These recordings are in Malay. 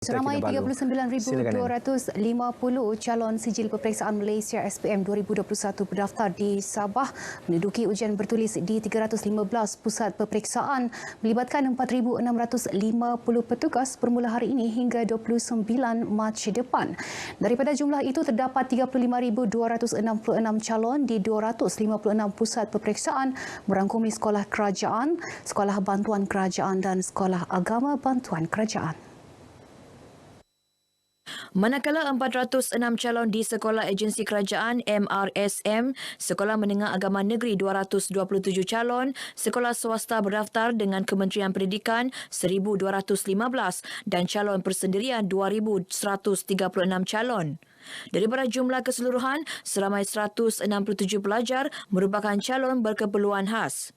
Seramai 39,250 calon sijil peperiksaan Malaysia SPM 2021 berdaftar di Sabah menduduki ujian bertulis di 315 pusat peperiksaan melibatkan 4,650 petugas bermula hari ini hingga 29 Mac depan. Daripada jumlah itu terdapat 35,266 calon di 256 pusat peperiksaan merangkumi sekolah kerajaan, sekolah bantuan kerajaan dan sekolah agama bantuan kerajaan. Manakala 406 calon di Sekolah Agensi Kerajaan MRSM, Sekolah Menengah Agama Negeri 227 calon, sekolah swasta berdaftar dengan Kementerian Pendidikan 1,215 dan calon persendirian 2,136 calon. Daripada jumlah keseluruhan, seramai 167 pelajar merupakan calon berkeperluan khas.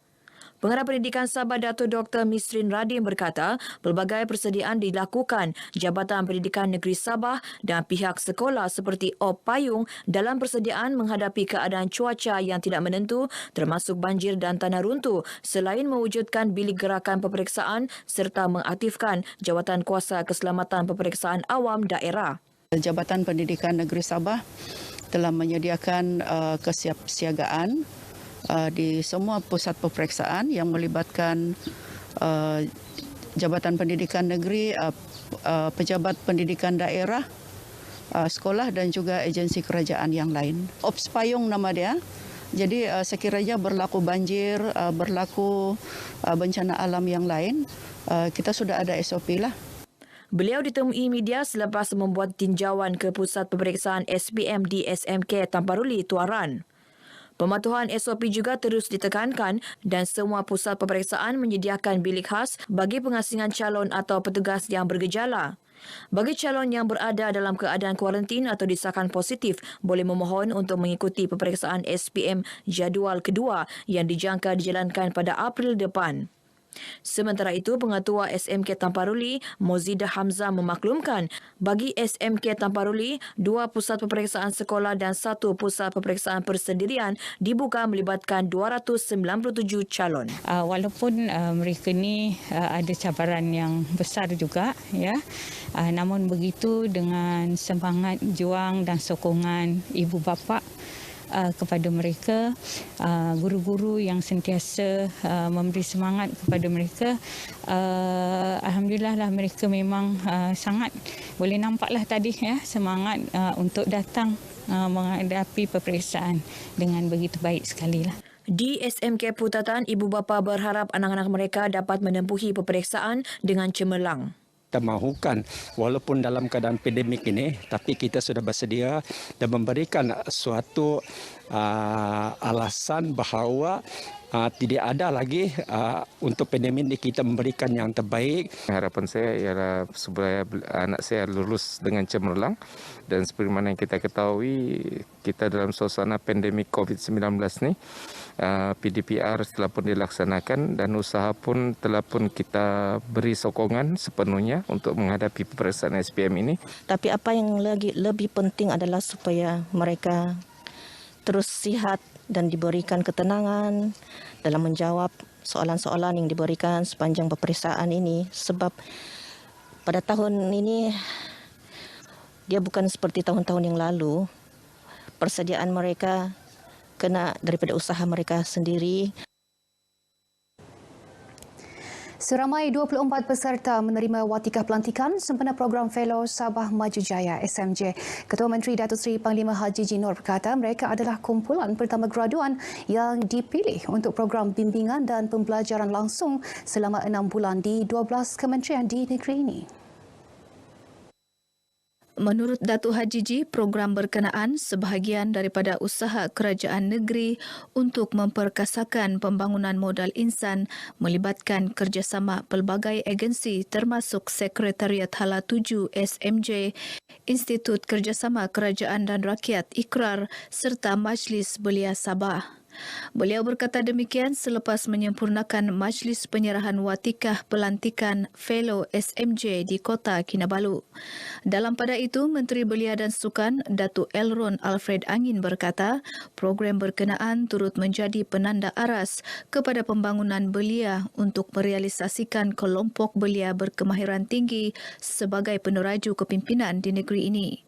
Pengarah Pendidikan Sabah Dato' Dr. Misrin Radin berkata, pelbagai persediaan dilakukan Jabatan Pendidikan Negeri Sabah dan pihak sekolah seperti OP Payung dalam persediaan menghadapi keadaan cuaca yang tidak menentu termasuk banjir dan tanah runtuh selain mewujudkan bilik gerakan peperiksaan serta mengaktifkan Jawatan Kuasa Keselamatan Peperiksaan Awam Daerah. Jabatan Pendidikan Negeri Sabah telah menyediakan kesiapsiagaan di semua pusat peperiksaan yang melibatkan Jabatan Pendidikan Negeri, pejabat pendidikan daerah, sekolah dan juga agensi kerajaan yang lain. Ops Payung nama dia. Jadi sekiranya berlaku banjir, berlaku bencana alam yang lain, kita sudah ada SOP lah. Beliau ditemui media selepas membuat tinjauan ke pusat peperiksaan SPM di SMK Tamparuli, Tuaran. Pematuhan SOP juga terus ditekankan dan semua pusat peperiksaan menyediakan bilik khas bagi pengasingan calon atau petugas yang bergejala. Bagi calon yang berada dalam keadaan kuarantin atau disahkan positif, boleh memohon untuk mengikuti peperiksaan SPM jadual kedua yang dijangka dijalankan pada April depan. Sementara itu, Pengetua SMK Tamparuli, Mozidah Hamzah memaklumkan bagi SMK Tamparuli, 2 pusat peperiksaan sekolah dan 1 pusat peperiksaan persendirian dibuka melibatkan 297 calon. Walaupun mereka ni ada cabaran yang besar juga, ya, namun begitu dengan semangat juang dan sokongan ibu bapa kepada mereka, guru-guru yang sentiasa memberi semangat kepada mereka. Alhamdulillah lah mereka memang sangat boleh nampaklah tadi ya semangat untuk datang menghadapi peperiksaan dengan begitu baik sekali lah. Di SMK Putatan, ibu bapa berharap anak-anak mereka dapat menempuhi peperiksaan dengan cemerlang. Kita mahukan walaupun dalam keadaan pandemik ini, tapi kita sudah bersedia dan memberikan suatu alasan bahawa tidak ada lagi untuk pandemik ini kita memberikan yang terbaik. Harapan saya ialah supaya anak saya lulus dengan cemerlang dan seperti mana yang kita ketahui kita dalam suasana pandemik COVID-19 ni PDPR telah pun dilaksanakan dan usaha pun telah pun kita beri sokongan sepenuhnya untuk menghadapi peperiksaan SPM ini. Tapi apa yang lebih penting adalah supaya mereka terus sihat dan diberikan ketenangan dalam menjawab soalan-soalan yang diberikan sepanjang peperiksaan ini. Sebab pada tahun ini dia bukan seperti tahun-tahun yang lalu. Persediaan mereka kena daripada usaha mereka sendiri. Seramai 24 peserta menerima watikah pelantikan sempena program Fellow Sabah Maju Jaya SMJ. Ketua Menteri Datuk Seri Panglima Haji Jinor berkata mereka adalah kumpulan pertama graduan yang dipilih untuk program bimbingan dan pembelajaran langsung selama 6 bulan di 12 kementerian di negeri ini. Menurut Datuk Haji Ji, program berkenaan sebahagian daripada usaha kerajaan negeri untuk memperkasakan pembangunan modal insan melibatkan kerjasama pelbagai agensi termasuk Sekretariat Hala 7 SMJ, Institut Kerjasama Kerajaan dan Rakyat IKRAR serta Majlis Belia Sabah. Beliau berkata demikian selepas menyempurnakan majlis penyerahan watikah pelantikan Fellow SMJ di Kota Kinabalu. Dalam pada itu, Menteri Belia dan Sukan Datuk Elron Alfred Angin berkata, program berkenaan turut menjadi penanda aras kepada pembangunan belia untuk merealisasikan kelompok belia berkemahiran tinggi sebagai peneraju kepimpinan di negeri ini.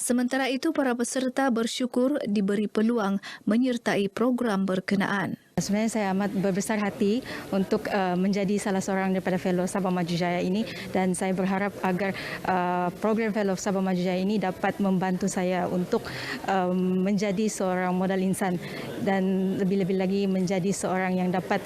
Sementara itu, para peserta bersyukur diberi peluang menyertai program berkenaan. Sebenarnya saya amat berbesar hati untuk menjadi salah seorang daripada Fellow Sabah Maju Jaya ini, dan saya berharap agar program Fellow Sabah Maju Jaya ini dapat membantu saya untuk menjadi seorang modal insan dan lebih-lebih lagi menjadi seorang yang dapat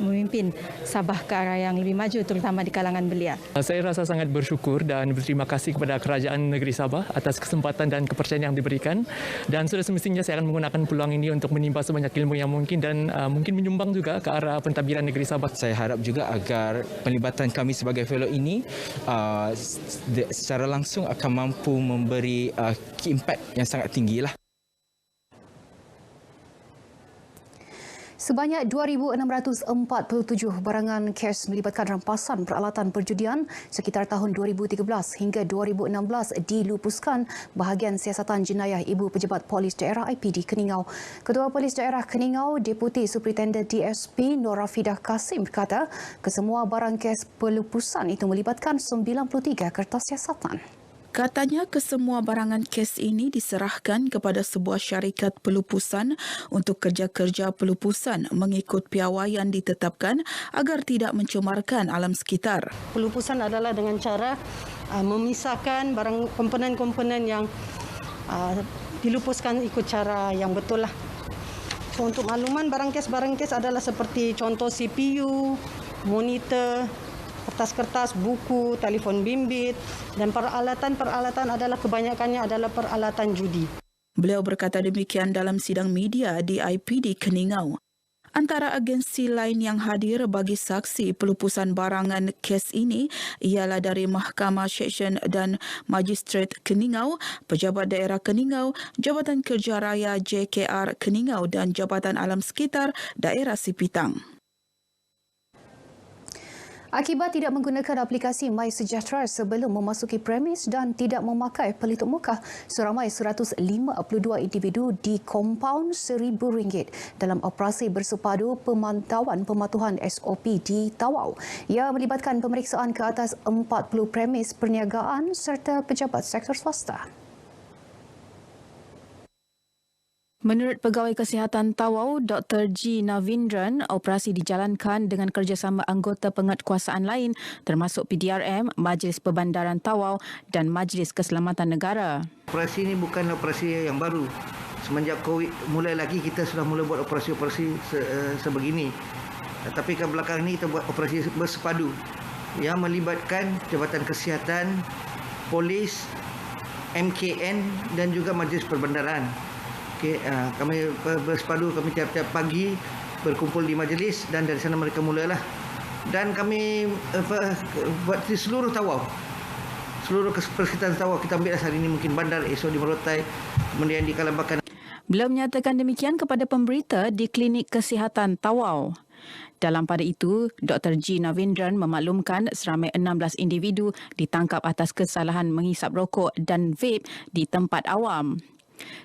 memimpin Sabah ke arah yang lebih maju, terutama di kalangan belia. Saya rasa sangat bersyukur dan berterima kasih kepada Kerajaan Negeri Sabah atas kesempatan dan kepercayaan yang diberikan, dan sudah semestinya saya akan menggunakan peluang ini untuk menimba sebanyak ilmu yang mungkin dan mungkin menyumbang juga ke arah pentadbiran negeri Sabah. Saya harap juga agar penlibatan kami sebagai fellow ini secara langsung akan mampu memberi impact yang sangat tinggilah. Sebanyak 2,647 barangan kes melibatkan rampasan peralatan perjudian sekitar tahun 2013 hingga 2016 dilupuskan bahagian siasatan jenayah Ibu Pejabat Polis Daerah IPD Keningau. Ketua Polis Daerah Keningau, Deputi Superintendent DSP Nur Rafidah Kasim berkata, kesemua barang kes pelupusan itu melibatkan 93 kertas siasatan. Katanya kesemua barangan kes ini diserahkan kepada sebuah syarikat pelupusan untuk kerja-kerja pelupusan mengikut piawaian ditetapkan agar tidak mencemarkan alam sekitar. Pelupusan adalah dengan cara memisahkan barang komponen-komponen yang dilupuskan ikut cara yang betul lah. So, untuk makluman, barang kes adalah seperti contoh CPU, monitor, kertas-kertas, buku, telefon bimbit, dan peralatan adalah kebanyakannya adalah peralatan judi. Beliau berkata demikian dalam sidang media di IPD Keningau. Antara agensi lain yang hadir bagi saksi pelupusan barangan kes ini ialah dari Mahkamah Seksyen dan Magistrat Keningau, Pejabat Daerah Keningau, Jabatan Kerja Raya JKR Keningau dan Jabatan Alam Sekitar Daerah Sipitang. Akibat tidak menggunakan aplikasi MySejahtera sebelum memasuki premis dan tidak memakai pelitup muka, seramai 152 individu di kompaun RM1,000 dalam operasi bersepadu pemantauan pematuhan SOP di Tawau. Ia melibatkan pemeriksaan ke atas 40 premis perniagaan serta pejabat sektor swasta. Menurut Pegawai Kesihatan Tawau, Dr. G. Navindran, operasi dijalankan dengan kerjasama anggota penguatkuasaan lain termasuk PDRM, Majlis Perbandaran Tawau dan Majlis Keselamatan Negara. Operasi ini bukan operasi yang baru. Semenjak COVID mulai lagi kita sudah mula buat operasi-operasi sebegini. Tapi ke belakang ini kita buat operasi bersepadu yang melibatkan Jabatan Kesihatan, Polis, MKN dan juga Majlis Perbandaran. Okay, kami bersepadu, kami tiap-tiap pagi berkumpul di majlis dan dari sana mereka mulalah. Dan kami buat di seluruh Tawau. Seluruh persekitaran Tawau kita ambil hari ini, mungkin bandar, esok di Merotai, kemudian di Kalambakan. Beliau menyatakan demikian kepada pemberita di Klinik Kesihatan Tawau. Dalam pada itu, Dr. G. Navindran memaklumkan seramai 16 individu ditangkap atas kesalahan menghisap rokok dan vape di tempat awam.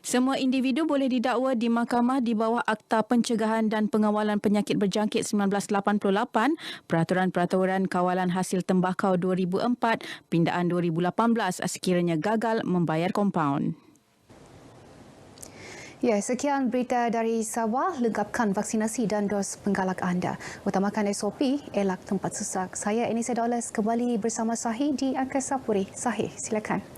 Semua individu boleh didakwa di mahkamah di bawah Akta Pencegahan dan Pengawalan Penyakit Berjangkit 1988, Peraturan-Peraturan Kawalan Hasil Tembakau 2004, Pindaan 2018 sekiranya gagal membayar kompaun. Ya, sekian berita dari Sabah. Lengkapkan vaksinasi dan dos penggalak anda. Utamakan SOP, elak tempat sesak. Saya Enisa Dollars kembali bersama Sahih di Angkasa Puri. Sahih, silakan.